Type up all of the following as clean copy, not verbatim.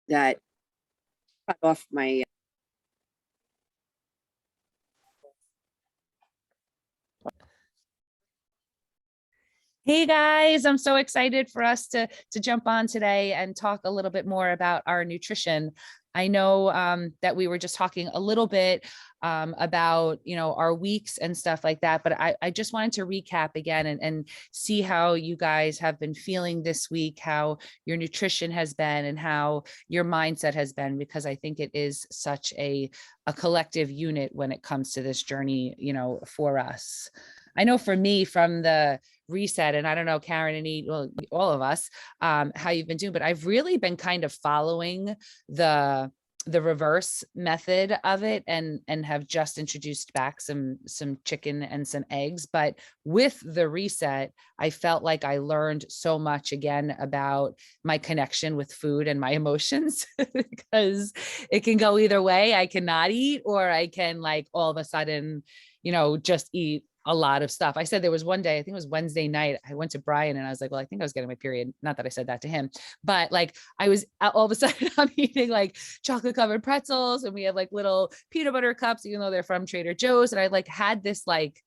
that cut off my. Hey guys, I'm so excited for us to jump on today and talk a little bit more about our nutrition. I know that we were just talking a little bit about our weeks and stuff like that, but I just wanted to recap again and see how you guys have been feeling this week, how your nutrition has been, and how your mindset has been, because I think it is such a collective unit when it comes to this journey, for us. I know for me, from the reset, and I don't know, Karen and well, all of us, how you've been doing, but I've really been kind of following the reverse method of it, and have just introduced back some chicken and some eggs. But with the reset, I felt like I learned so much again about my connection with food and my emotions, because it can go either way. I cannot eat, or I can, like, all of a sudden, just eat a lot of stuff. I said there was one day, I think it was Wednesday night, I went to Brian and I was like, well, I think I was getting my period. Not that I said that to him, but like I was all of a sudden I'm eating like chocolate covered pretzels, and we have like little peanut butter cups, even though they're from Trader Joe's. And I like had this like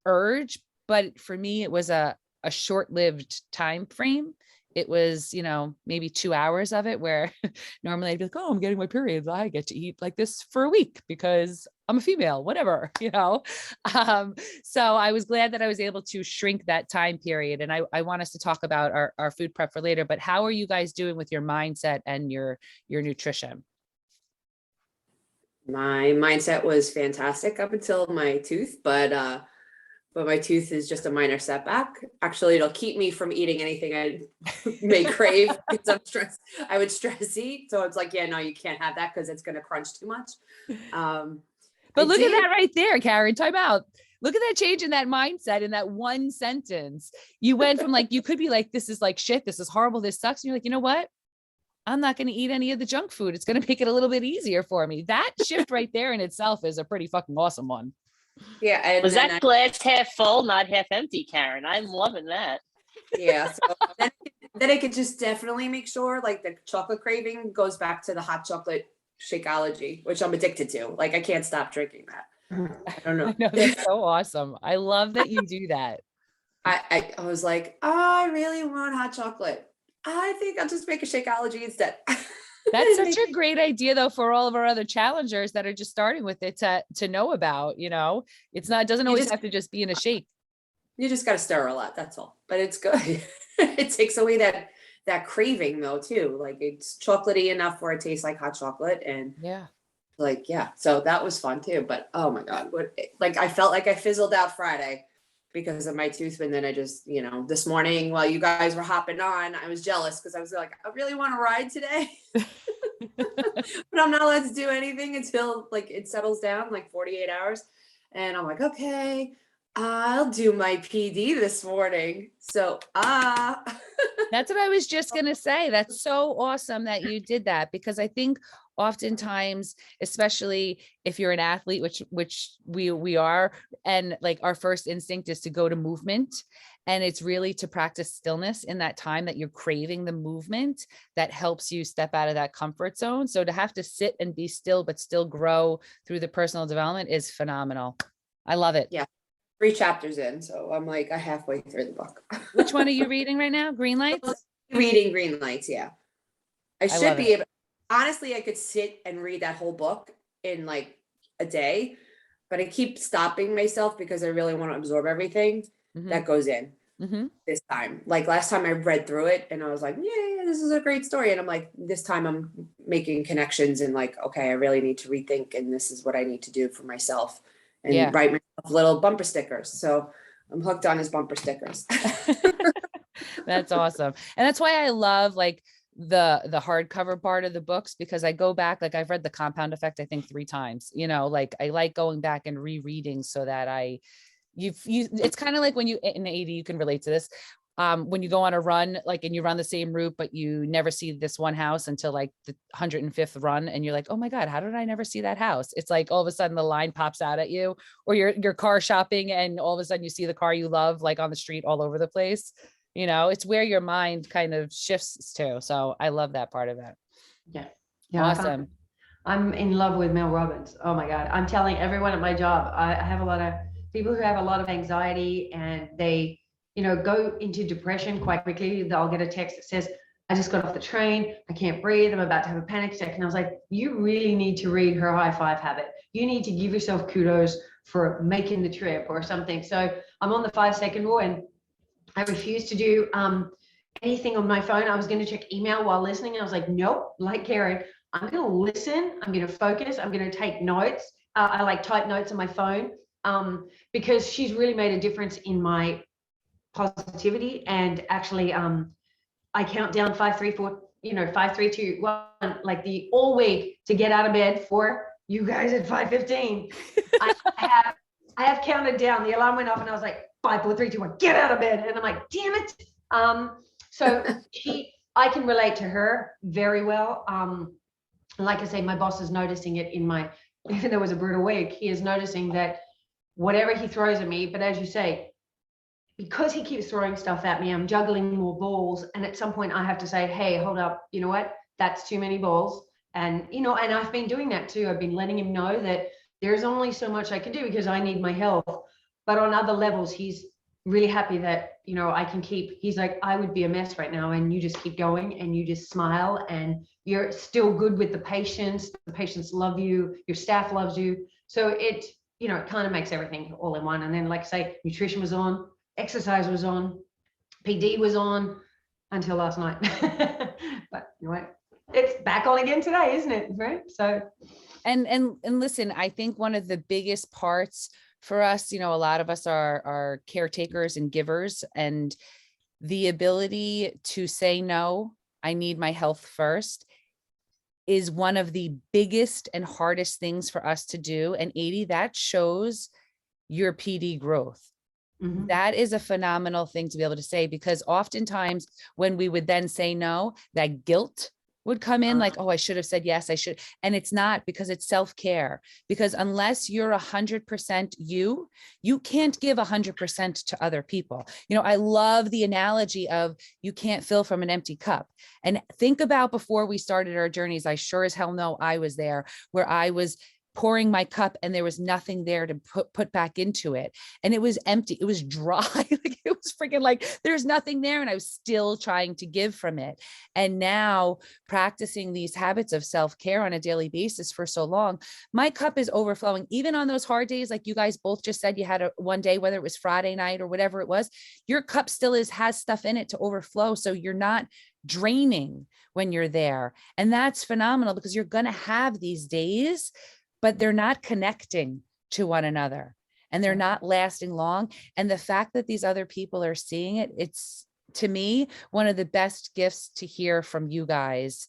urge, but for me, it was a short-lived time frame. It was, maybe 2 hours of it, where normally I'd be like, oh, I'm getting my period, I get to eat like this for a week because I'm a female, whatever, so I was glad that I was able to shrink that time period. And I want us to talk about our food prep for later, but how are you guys doing with your mindset and your nutrition? My mindset was fantastic up until my tooth, but my tooth is just a minor setback. Actually, it'll keep me from eating anything I may crave, because I'm stressed. I would stress eat. So it's like, yeah, no, you can't have that because it's going to crunch too much. But look at that right there, Karen. Time out. Look at that change in that mindset in that one sentence. You went from like, you could be like, this is like shit, this is horrible, this sucks. And you're like, you know what? I'm not going to eat any of the junk food. It's going to make it a little bit easier for me. That shift right there in itself is a pretty fucking awesome one. Yeah. And was that glass half full, not half empty, Karen? I'm loving that. Yeah. So then I could just definitely make sure like the chocolate craving goes back to the hot chocolate Shakeology, which I'm addicted to. Like I can't stop drinking that. I don't know. I know, that's so awesome. I love that you do that. I was like, oh, I really want hot chocolate. I think I'll just make a Shakeology instead. That's such a great idea, though, for all of our other challengers that are just starting with it to know about. It's not, it doesn't always have to just be in a shake. You just got to stir a lot. That's all. But it's good. It takes away that craving though too. Like it's chocolatey enough where it tastes like hot chocolate, and yeah, like yeah. So that was fun too. But oh my god, like I felt like I fizzled out Friday because of my tooth, and then I just this morning while you guys were hopping on, I was jealous because I was like, I really want to ride today. But I'm not allowed to do anything until like it settles down, like 48 hours. And I'm like, okay, I'll do my PD this morning. So that's what I was just going to say. That's so awesome that you did that, because I think oftentimes, especially if you're an athlete, which we are, and like our first instinct is to go to movement. And it's really to practice stillness in that time that you're craving the movement that helps you step out of that comfort zone. So to have to sit and be still, but still grow through the personal development is phenomenal. I love it. Yeah. 3 chapters in. So I'm like halfway through the book. Which one are you reading right now? Green Lights? Reading Green Lights. Yeah. I should be able, honestly, I could sit and read that whole book in like a day, but I keep stopping myself because I really want to absorb everything that goes in this time. Like last time I read through it and I was like, yeah, this is a great story. And I'm like, this time I'm making connections and like, okay, I really need to rethink, and this is what I need to do for myself, and write myself little bumper stickers. So I'm hooked on his bumper stickers. That's awesome. And that's why I love like the hardcover part of the books, because I go back, like I've read The Compound Effect, I think 3 times, like I like going back and rereading so that it's kind of like when you in AD, you can relate to this. When you go on a run, like, and you run the same route, but you never see this one house until like the 105th run. And you're like, oh my God, how did I never see that house? It's like all of a sudden the line pops out at you, or you're car shopping and all of a sudden you see the car you love, like on the street all over the place. It's where your mind kind of shifts to. So I love that part of it. Yeah. Yeah. Awesome. I'm in love with Mel Robbins. Oh my God. I'm telling everyone at my job, I have a lot of people who have a lot of anxiety and they, go into depression quite quickly. They'll get a text that says, I just got off the train. I can't breathe. I'm about to have a panic attack. And I was like, you really need to read Her High Five Habit. You need to give yourself kudos for making the trip or something. So I'm on the 5-second rule and I refuse to do anything on my phone. I was going to check email while listening. I was like, nope, like Karen, I'm going to listen. I'm going to focus. I'm going to take notes. I like type notes on my phone because she's really made a difference in my positivity. And actually, I count down 5, 3, 4, 5, 3, 2, 1, like the all week to get out of bed for you guys at 5:15. I have counted down. The alarm went off and I was like, 5, 4, 3, 2, 1, get out of bed. And I'm like, damn it. So I can relate to her very well. Like I say, my boss is noticing it even though it was a brutal week, he is noticing that whatever he throws at me, but as you say, because he keeps throwing stuff at me, I'm juggling more balls. And at some point I have to say, hey, hold up, you know what? That's too many balls. And, and I've been doing that too. I've been letting him know that there's only so much I can do because I need my health. But on other levels, he's really happy that, I can he's like, I would be a mess right now. And you just keep going and you just smile and you're still good with the patients love you, your staff loves you. So it kind of makes everything all in one. And then, like I say, nutrition was on, exercise was on, PD was on until last night. But it's back on again today, isn't it? Right. So And listen, I think one of the biggest parts for us, a lot of us are caretakers and givers, and the ability to say, no, I need my health first is one of the biggest and hardest things for us to do. And 80, that shows your PD growth. mhm. That is a phenomenal thing to be able to say, because oftentimes when we would then say no, that guilt would come in like, oh, I should have said yes, I should. And it's not, because it's self-care. Because unless you're 100% you can't give 100% to other people. I love the analogy of you can't fill from an empty cup. And think about before we started our journeys, I sure as hell know I was there, where I was pouring my cup and there was nothing there to put back into it. And it was empty. It was dry. Like it was freaking like there's nothing there. And I was still trying to give from it. And now practicing these habits of self-care on a daily basis for so long, my cup is overflowing. Even on those hard days, like you guys both just said, you had one day, whether it was Friday night or whatever it was, your cup still has stuff in it to overflow. So you're not draining when you're there. And that's phenomenal, because you're going to have these days, but they're not connecting to one another and they're not lasting long. And the fact that these other people are seeing it, it's, to me, one of the best gifts to hear from you guys,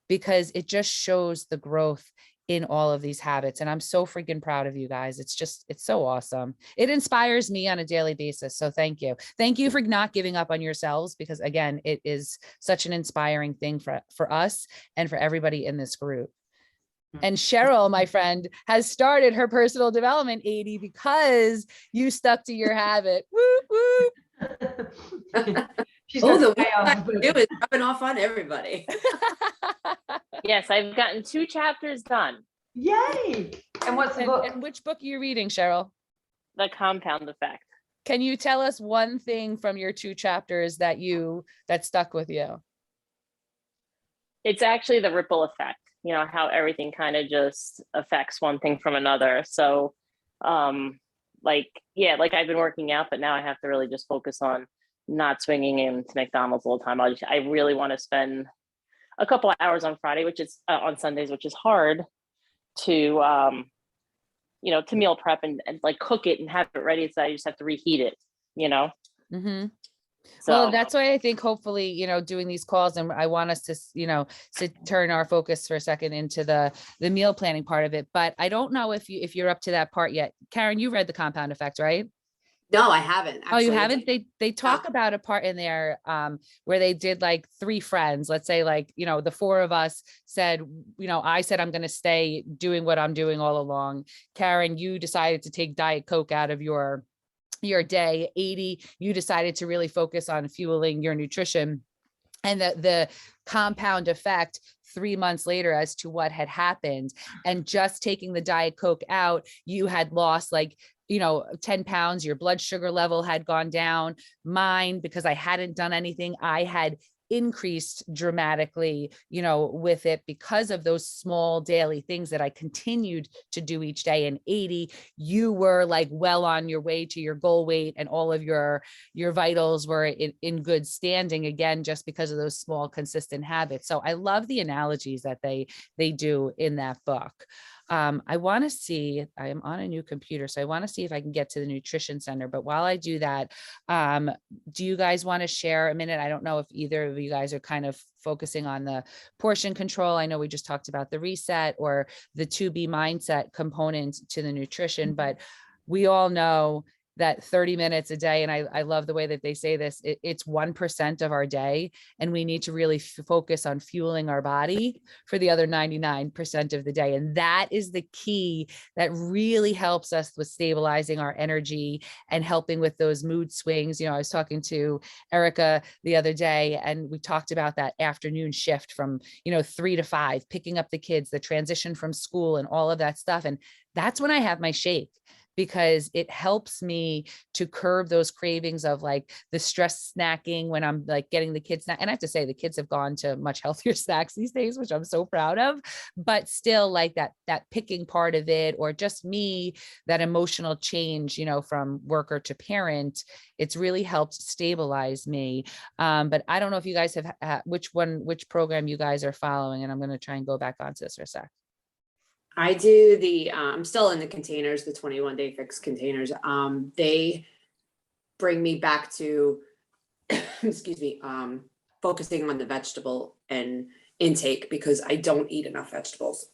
because it just shows the growth in all of these habits. And I'm so freaking proud of you guys. It's so awesome. It inspires me on a daily basis. So thank you. Thank you for not giving up on yourselves, because again, it is such an inspiring thing for us and for everybody in this group. And Cheryl, my friend, has started her personal development 80 because you stuck to your habit. Whoop, whoop. She's Oh, got the chaos, but- it was rubbing off on everybody. Yes, I've gotten 2 chapters done. Yay! And what's the book? And which book are you reading, Cheryl? The Compound Effect. Can you tell us one thing from your 2 chapters that stuck with you? It's actually the ripple effect, how everything kind of just affects one thing from another. So like I've been working out, but now I have to really just focus on not swinging into McDonald's all the time. I really want to spend a couple of hours on Friday, which is on Sundays, which is hard to to meal prep and like cook it and have it ready. So I just have to reheat it, Mm-hmm. So Well, that's why I think hopefully, doing these calls, and I want us to, to turn our focus for a second into the meal planning part of it. But I don't know if you're up to that part yet. Karen, you read The Compound Effect, right? No, I haven't. Oh, you actually. haven't? They talk about a part in there where they did like 3 friends. Let's say like, the 4 of us said, I said, I'm going to stay doing what I'm doing all along. Karen, you decided to take Diet Coke out of your day. 80, you decided to really focus on fueling your nutrition. and the compound effect 3 months later as to what had happened. And just taking the Diet Coke out, you had lost like, 10 pounds, your blood sugar level had gone down. Mine, because I hadn't done anything, I had increased dramatically, with it because of those small daily things that I continued to do each day. And 80, you were like well on your way to your goal weight, and all of your vitals were in good standing again, just because of those small, consistent habits. So I love the analogies that they do in that book. I want to see, I am on a new computer, so I want to see if I can get to the nutrition center. But while I do that, do you guys want to share a minute? I don't know if either of you guys are kind of focusing on the portion control. I know we just talked about the reset or the 2B mindset component to the nutrition, but we all know that 30 minutes a day, and I love the way that they say this, it's 1% of our day, and we need to really focus on fueling our body for the other 99% of the day. And that is the key that really helps us with stabilizing our energy and helping with those mood swings. I was talking to Erica the other day, and we talked about that afternoon shift from 3 to 5, picking up the kids, the transition from school and all of that stuff. And that's when I have my shake, because it helps me to curb those cravings of like the stress snacking when I'm like getting the kids snack. And I have to say, the kids have gone to much healthier snacks these days, which I'm so proud of, but still like that picking part of it, or just me, that emotional change, from worker to parent, it's really helped stabilize me. But I don't know if you guys have which program you guys are following, and I'm going to try and go back onto this for a sec. I do I'm still in the containers, the 21-day fix containers. They bring me back to, excuse me, focusing on the vegetable and intake, because I don't eat enough vegetables.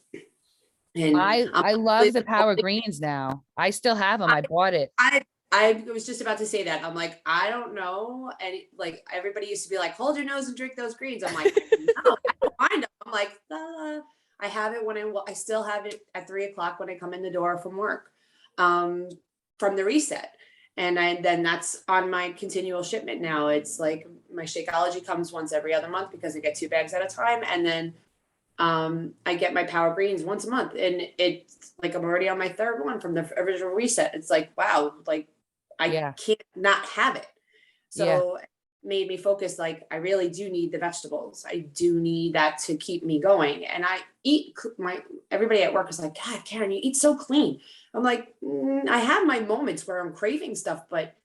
And I love the Power Greens now. I still have them. I bought it. I was just about to say that. I'm like, I don't know. And like, everybody used to be like, hold your nose and drink those greens. I'm like, no, I don't mind them. I'm like, I have it when I still have it at 3 o'clock when I come in the door from work, from the reset. And then that's on my continual shipment now. It's like my Shakeology comes once every other month, because I get 2 bags at a time. And then I get my Power Greens once a month. And it's like, I'm already on my 3rd one from the original reset. It's like, wow, like I can't not have it. So made me focus, like, I really do need the vegetables. I do need that to keep me going. And I eat everybody at work is like, God, Karen, you eat so clean. I'm like, I have my moments where I'm craving stuff, but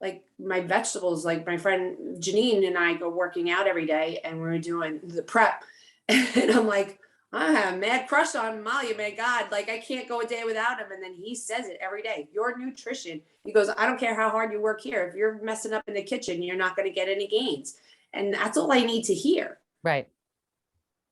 like my vegetables, like my friend Janine and I go working out every day, and we're doing the prep. And I'm like, I have a mad crush on Malia, man. God, like I can't go a day without him. And then he says it every day, your nutrition. He goes, I don't care how hard you work here. If you're messing up in the kitchen, you're not going to get any gains. And that's all I need to hear. Right.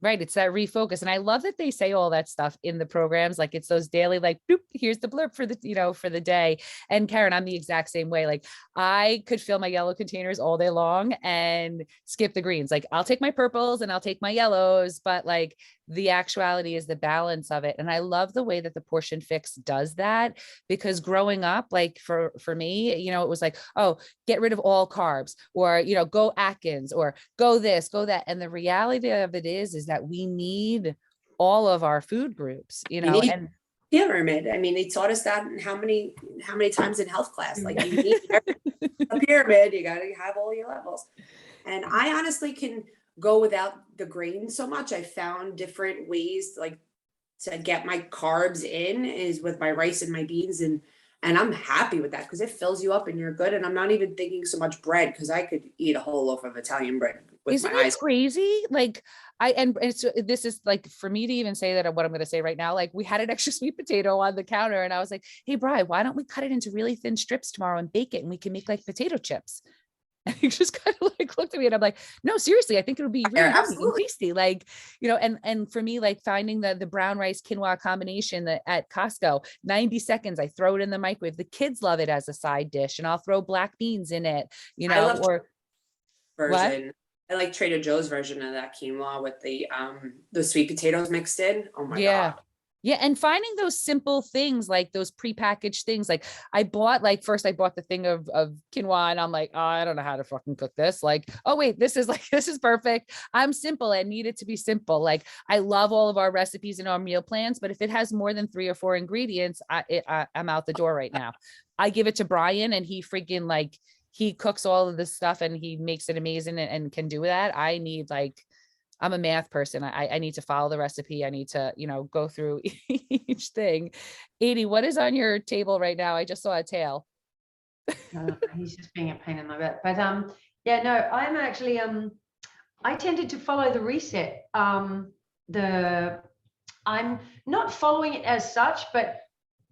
It's that refocus. And I love that they say all that stuff in the programs. Like it's those daily, like, boop, here's the blurb for the, for the day. And Karen, I'm the exact same way. Like I could fill my yellow containers all day long and skip the greens. Like I'll take my purples and I'll take my yellows, but like the actuality is the balance of it. And I love the way that the Portion Fix does that, because growing up, like for me, it was like, oh, get rid of all carbs, or, go Atkins, or go this, go that. And the reality of it is that we need all of our food groups, and pyramid. I mean, they taught us that how many times in health class, like you need a pyramid, you got to have all your levels. And I honestly can go without the grains so much. I found different ways to get my carbs in is with my rice and my beans, and I'm happy with that, because it fills you up and you're good. And I'm not even thinking so much bread, because I could eat a whole loaf of Italian bread with Isn't my it eyes crazy? Like this is like, for me to even say that, what I'm going to say right now, like we had an extra sweet potato on the counter, and I was like, hey, Bri, why don't we cut it into really thin strips tomorrow and bake it, and we can make like potato chips? And he just kind of like looked at me, and I'm like, no, seriously, I think it would be really and tasty. Like, and for me, like finding the brown rice quinoa combination at Costco, 90 seconds, I throw it in the microwave. The kids love it as a side dish, and I'll throw black beans in it, I love or version. What? I like Trader Joe's version of that quinoa with the sweet potatoes mixed in. Oh my God. Yeah, and finding those simple things, like those prepackaged things. Like I bought, like first I bought the thing of quinoa, and I'm like, oh, I don't know how to fucking cook this. Like, oh wait, this is like, this is perfect. I'm simple and need it to be simple. Like I love all of our recipes and our meal plans, but if it has more than 3 or 4 ingredients, I'm out the door right now. I give it to Brian, and he freaking like, he cooks all of this stuff and he makes it amazing and can do that. I need like, I'm a math person. I need to follow the recipe. I need to, go through each thing. Edie, what is on your table right now? I just saw a tail. He's just being a pain in my butt. But yeah, no, I'm actually I tended to follow the reset. I'm not following it as such, but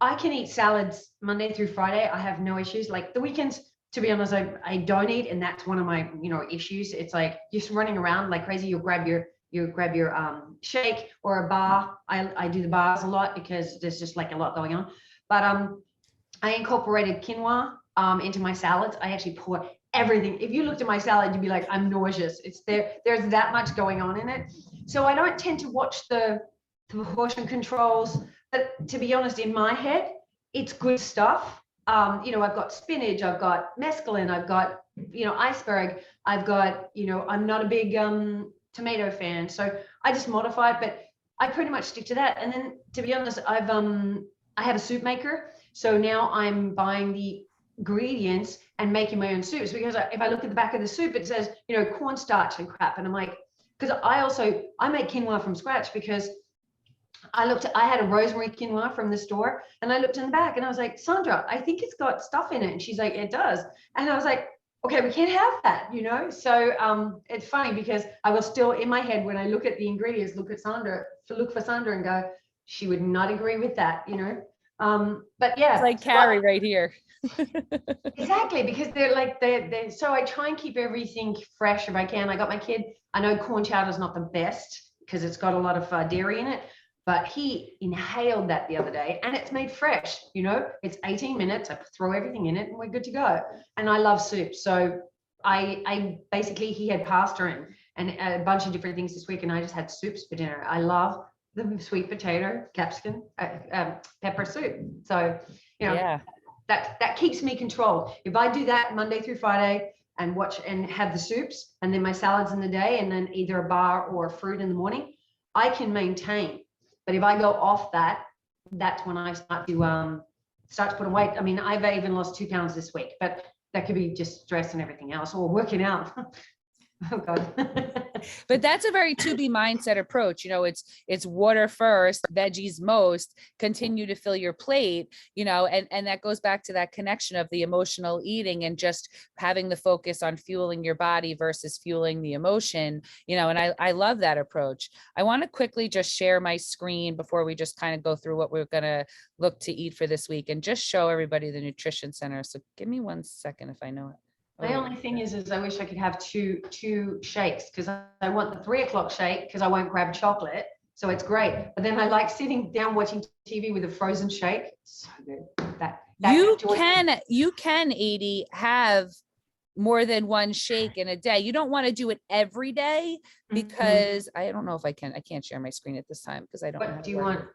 I can eat salads Monday through Friday. I have no issues. Like the weekends, to be honest, I don't eat, and that's one of my issues. It's like just running around like crazy. You'll grab your shake or a bar. I do the bars a lot because there's just like a lot going on. But I incorporated quinoa into my salads. I actually pour everything. If you looked at my salad, you'd be like, I'm nauseous. It's there. There's that much going on in it. So I don't tend to watch the portion controls. But to be honest, in my head, it's good stuff. I've got spinach, I've got mescaline, I've got, iceberg, I've got, I'm not a big tomato fan. So I just modify it, but I pretty much stick to that. And then to be honest, I have a soup maker. So now I'm buying the ingredients and making my own soups, because if I look at the back of the soup, it says, cornstarch and crap. And I'm like, because I make quinoa from scratch, because I had a rosemary quinoa from the store, and I looked in the back and I was like, Sandra, I think it's got stuff in it. And she's like, it does. And I was like, okay, we can't have that, So it's funny because I was still in my head when I look at the ingredients, look for Sandra and go, she would not agree with that, But yeah. It's like Carrie right here. Exactly, because they're so I try and keep everything fresh if I can. I got my kid, I know corn chowder is not the best because it's got a lot of dairy in it. But he inhaled that the other day, and it's made fresh, it's 18 minutes. I throw everything in it and we're good to go. And I love soup. So I basically, he had pasta and a bunch of different things this week, and I just had soups for dinner. I love the sweet potato, capsicum, pepper soup. So, Yeah. that keeps me controlled. If I do that Monday through Friday and watch and have the soups and then my salads in the day, and then either a bar or fruit in the morning, I can maintain. But if I go off that, that's when I start to put on weight. I mean, I've even lost 2 pounds this week, but that could be just stress and everything else, or working out. Oh God. But that's a very to be mindset approach. It's water first, veggies most, continue to fill your plate, and that goes back to that connection of the emotional eating and just having the focus on fueling your body versus fueling the emotion, and I love that approach. I want to quickly just share my screen before we just kind of go through what we're going to look to eat for this week and just show everybody the Nutrition Center. So give me 1 second if I know it. The only thing is I wish I could have two shakes, because I want the 3 o'clock shake because I won't grab chocolate. So it's great. But then I like sitting down watching TV with a frozen shake. So good. That you can, Edie, have more than one shake in a day. You don't want to do it every day, because I don't know if I can't share my screen at this time because I don't know. What do you want?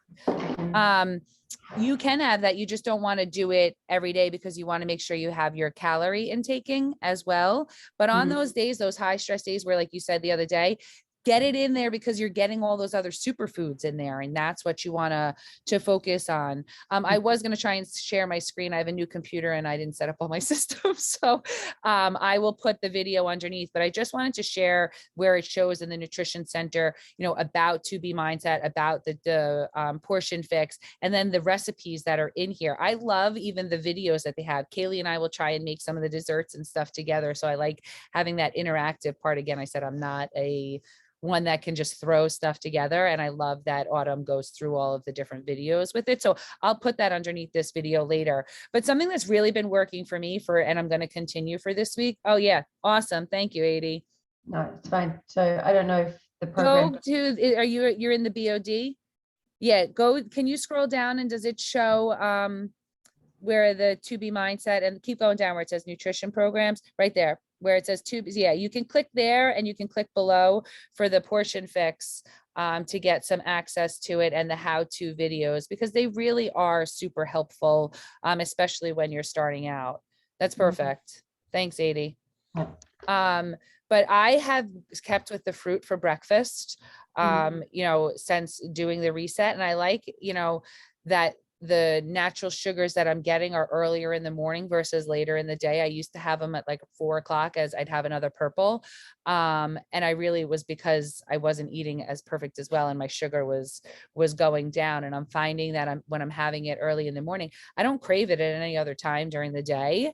You can have that. You just don't want to do it every day because you want to make sure you have your calorie intaking as well. But on those days, those high stress days where, like you said the other day, get it in there because you're getting all those other superfoods in there. And that's what you want to focus on. I was going to try and share my screen. I have a new computer and I didn't set up all my systems. So I will put the video underneath, but I just wanted to share where it shows in the Nutrition Center, about To Be Mindset, about the portion fix, and then the recipes that are in here. I love even the videos that they have. Kaylee and I will try and make some of the desserts and stuff together. So I like having that interactive part. Again, I said, I'm not one that can just throw stuff together. And I love that Autumn goes through all of the different videos with it. So I'll put that underneath this video later. But something that's really been working for me and I'm going to continue for this week. Oh yeah. Awesome. Thank you, Edie. No, it's fine. So I don't know if the program. Go to, you're in the BOD? Yeah. Can you scroll down and does it show where the To Be Mindset, and keep going down where it says nutrition programs right there, where it says you can click there and you can click below for the portion fix to get some access to it and the how-to videos, because they really are super helpful, especially when you're starting out. That's perfect. Thanks, Adie. But I have kept with the fruit for breakfast, you know, since doing the reset. And I like, you know, that the natural sugars that I'm getting are earlier in the morning versus later in the day. I used to have them at like 4 o'clock, as I'd have another purple. And I really was because I wasn't eating as perfect as well. And my sugar was going down. And I'm finding that when I'm having it early in the morning, I don't crave it at any other time during the day.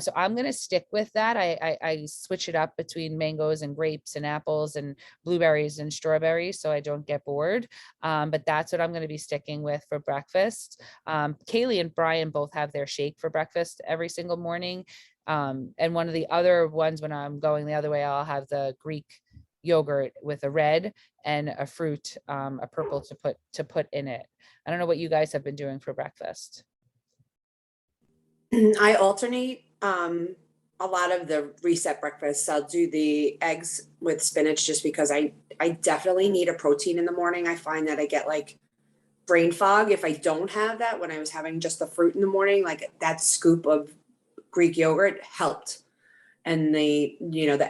So I'm going to stick with that. I switch it up between mangoes and grapes and apples and blueberries and strawberries, so I don't get bored. But that's what I'm going to be sticking with for breakfast. Kaylee and Brian both have their shake for breakfast every single morning. And one of the other ones, when I'm going the other way, I'll have the Greek yogurt with a red and a fruit, a purple to put in it. I don't know what you guys have been doing for breakfast. I alternate a lot of the reset breakfasts. I'll do the eggs with spinach just because I definitely need a protein in the morning. I find that I get like brain fog if I don't have that. When I was having just the fruit in the morning, like that scoop of Greek yogurt helped. And the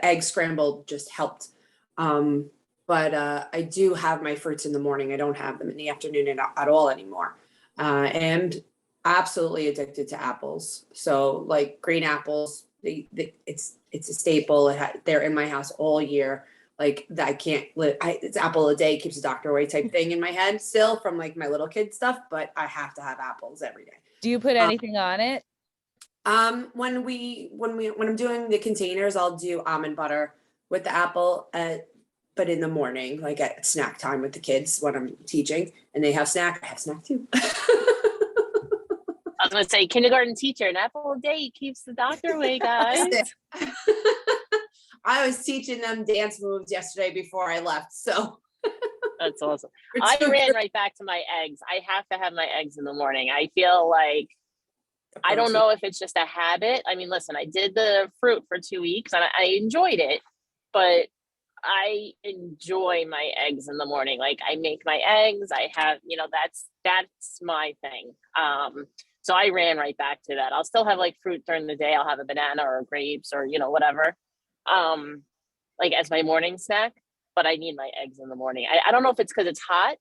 egg scrambled just helped. But I do have my fruits in the morning. I don't have them in the afternoon at all anymore. And absolutely addicted to apples. So like green apples, it's a staple. They're in my house all year. Like that I can't live. It's apple a day keeps the doctor away type thing in my head still from like my little kid stuff, but I have to have apples every day. Do you put anything on it? When I'm doing the containers, I'll do almond butter with the apple, but in the morning, like at snack time with the kids when I'm teaching and they have snack, I have snack too. I was gonna say kindergarten teacher, an apple a day keeps the doctor away, guys. I was teaching them dance moves yesterday before I left, so that's awesome. I ran right back to my eggs. I have to have my eggs in the morning. I feel like I don't know if it's just a habit. I mean, listen, I did the fruit for 2 weeks and I enjoyed it, but I enjoy my eggs in the morning. Like I make my eggs. I have, that's my thing. So I ran right back to that. I'll still have like fruit during the day. I'll have a banana or grapes or, whatever, like as my morning snack, but I need my eggs in the morning. I don't know if it's because it's hot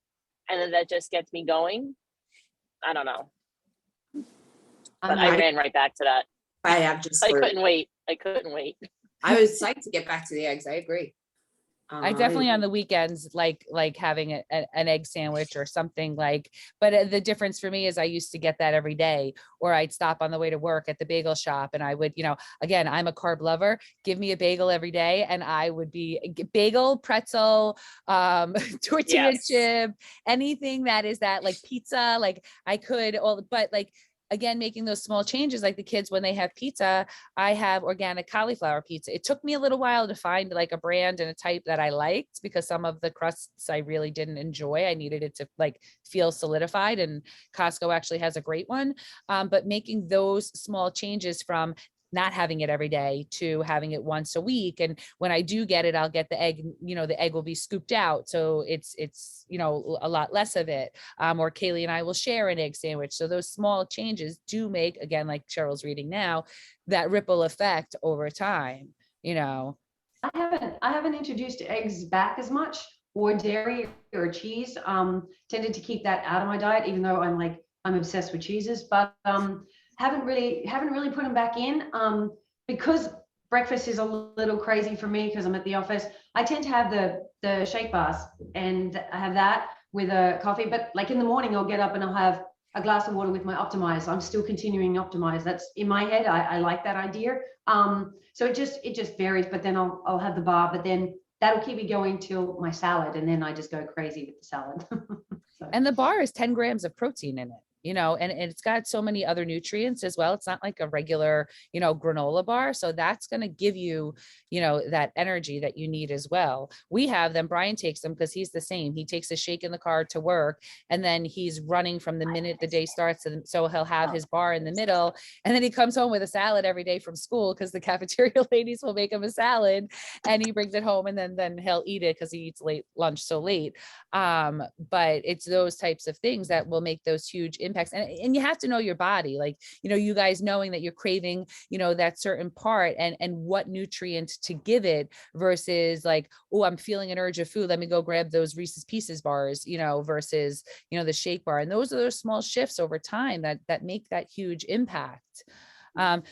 and then that just gets me going. I don't know. But I ran right back to that. I couldn't wait. I was psyched to get back to the eggs. I agree. I definitely on the weekends like having an egg sandwich or something but the difference for me is I used to get that every day, or I'd stop on the way to work at the bagel shop and I would, again, I'm a carb lover, give me a bagel every day and I would be bagel, pretzel, tortilla chip, anything that is that like pizza, like I could but like, again, making those small changes, like the kids, when they have pizza, I have organic cauliflower pizza. It took me a little while to find like a brand and a type that I liked because some of the crusts I really didn't enjoy. I needed it to like feel solidified, and Costco actually has a great one. But making those small changes from not having it every day to having it once a week. And when I do get it, I'll get the egg, the egg will be scooped out. So it's, a lot less of it. Or Kaylee and I will share an egg sandwich. So those small changes do make, again, like Cheryl's reading now, that ripple effect over time, I haven't introduced eggs back as much, or dairy or cheese. Tended to keep that out of my diet, even though I'm obsessed with cheeses, but haven't really put them back in because breakfast is a little crazy for me because I'm at the office. I tend to have the shake bars and I have that with a coffee, but like in the morning I'll get up and I'll have a glass of water with my Optimize. I'm still continuing Optimize. That's in my head. I like that idea. So it just varies, but then I'll have the bar, but then that'll keep me going till my salad, and then I just go crazy with the salad. And the bar is 10 grams of protein in it. you know, and it's got so many other nutrients as well. It's not like a regular, you know, granola bar. So that's going to give you, you know, that energy that you need as well. We have them, Brian takes them because he's the same. He takes a shake in the car to work, and then he's running from the minute the day starts. And so he'll have his bar in the middle, and then he comes home with a salad every day from school because the cafeteria ladies will make him a salad, and he brings it home, and then he'll eat it because he eats late lunch so late. But it's those types of things that will make those huge impacts. And you have to know your body, like, you know, you guys knowing that you're craving, you know, that certain part, and what nutrient to give it versus like, oh, I'm feeling an urge of food, let me go grab those Reese's Pieces bars, you know, versus, you know, the shake bar. And those are those small shifts over time that make that huge impact.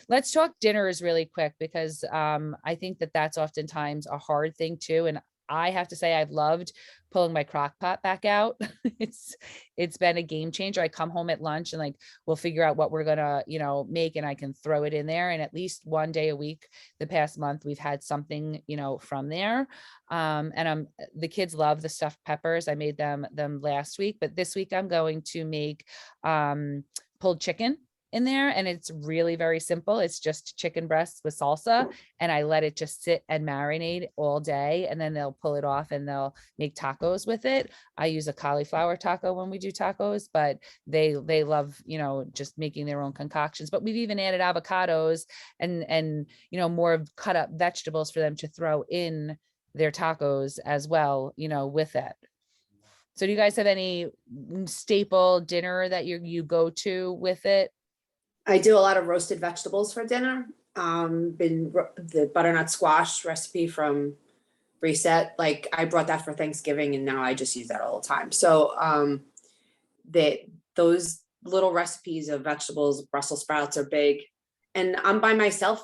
Let's talk dinners really quick, because I think that that's oftentimes a hard thing too. And I have to say, I've loved pulling my crock pot back out. It's been a game changer. I come home at lunch and like, we'll figure out what we're gonna, you know, make, and I can throw it in there. And at least one day a week, the past month, we've had something, you know, from there. And the kids love the stuffed peppers. I made them last week, but this week I'm going to make pulled chicken in there, and it's really very simple. It's just chicken breasts with salsa, and I let it just sit and marinate all day, and then they'll pull it off and they'll make tacos with it. I use a cauliflower taco when we do tacos, but they love, you know, just making their own concoctions. But we've even added avocados and you know, more of cut up vegetables for them to throw in their tacos as well, you know, with it. So do you guys have any staple dinner that you go to with it? I do a lot of roasted vegetables for dinner. The butternut squash recipe from Reset, like I brought that for Thanksgiving, and now I just use that all the time. So those little recipes of vegetables, Brussels sprouts are big, and I'm by myself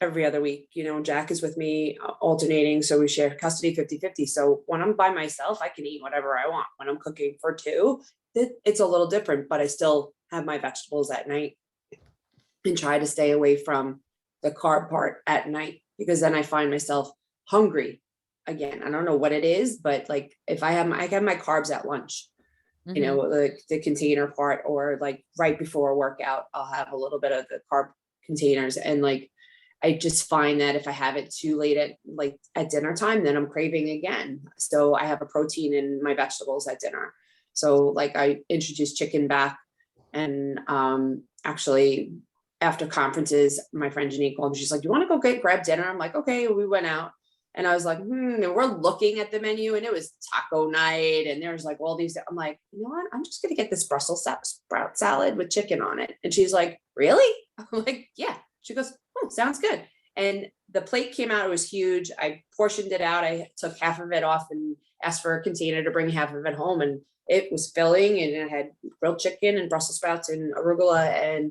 every other week. You know, Jack is with me alternating, so we share custody 50-50. So when I'm by myself, I can eat whatever I want. When I'm cooking for two, it's a little different, but I still have my vegetables at night and try to stay away from the carb part at night, because then I find myself hungry again. I don't know what it is, but like if I have my carbs at lunch, you know, like the container part, or like right before a workout, I'll have a little bit of the carb containers. And like, I just find that if I have it too late at dinner time, then I'm craving again. So I have a protein in my vegetables at dinner. So like I introduced chicken back, and actually after conferences, my friend Janine called me. She's like, "You want to go grab dinner?" I'm like, "Okay." We went out, and I was like, and we're looking at the menu, and it was taco night, and there's like all these. I'm like, you know what? I'm just gonna get this Brussels sprout salad with chicken on it. And she's like, "Really?" I'm like, "Yeah." She goes, "Oh, sounds good." And the plate came out. It was huge. I portioned it out. I took half of it off and asked for a container to bring half of it home, and it was filling, and it had grilled chicken and Brussels sprouts and arugula and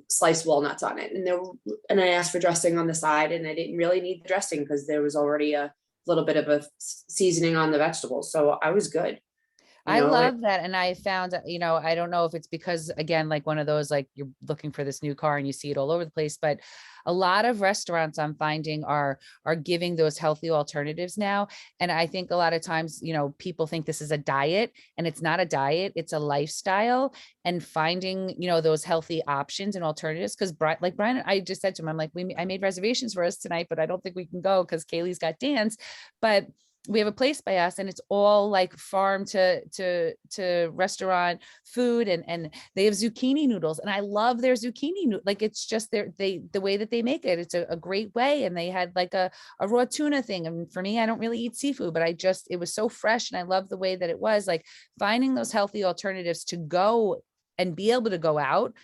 sliced walnuts on it. And I asked for dressing on the side, and I didn't really need the dressing because there was already a little bit of a seasoning on the vegetables. So I was good. I love that. And I found, you know, I don't know if it's because, again, like one of those, like you're looking for this new car and you see it all over the place, but a lot of restaurants I'm finding are giving those healthy alternatives now. And I think a lot of times, you know, people think this is a diet, and it's not a diet, it's a lifestyle. And finding, you know, those healthy options and alternatives. Because like Brian, I just said to him, I'm like, I made reservations for us tonight, but I don't think we can go because Kaylee's got dance. But we have a place by us, and it's all like farm to restaurant food, and they have zucchini noodles, and I love their zucchini. Like it's just the way that they make it. It's a great way. And they had like a raw tuna thing. And for me, I don't really eat seafood, but it was so fresh, and I love the way that it was. Like finding those healthy alternatives to go and be able to go out.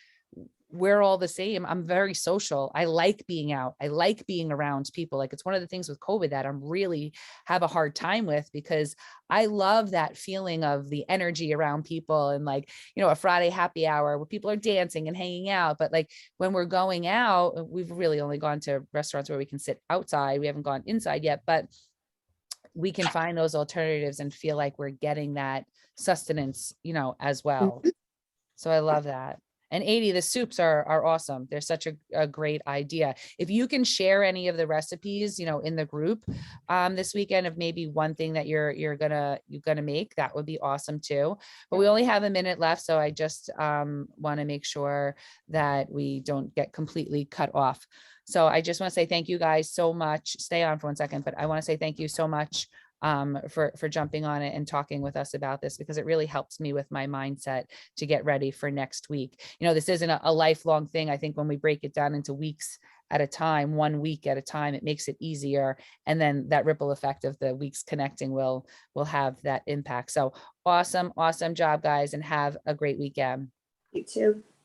We're all the same. I'm very social. I like being out. I like being around people. Like it's one of the things with COVID that I'm really have a hard time with, because I love that feeling of the energy around people, and like, you know, a Friday happy hour where people are dancing and hanging out. But like when we're going out, we've really only gone to restaurants where we can sit outside. We haven't gone inside yet, but we can find those alternatives and feel like we're getting that sustenance, you know, as well. So I love that. And 80, the soups are awesome. They're such a great idea. If you can share any of the recipes, you know, in the group this weekend of maybe one thing that you're gonna make, that would be awesome too. But we only have a minute left, so I just want to make sure that we don't get completely cut off. So I just want to say thank you guys so much. Stay on for 1 second, but I want to say thank you so much for jumping on it and talking with us about this, because it really helps me with my mindset to get ready for next week. You know, this isn't a lifelong thing. I think when we break it down into weeks at a time, 1 week at a time, it makes it easier. And then that ripple effect of the weeks connecting will have that impact. So awesome job, guys, and have a great weekend. You too.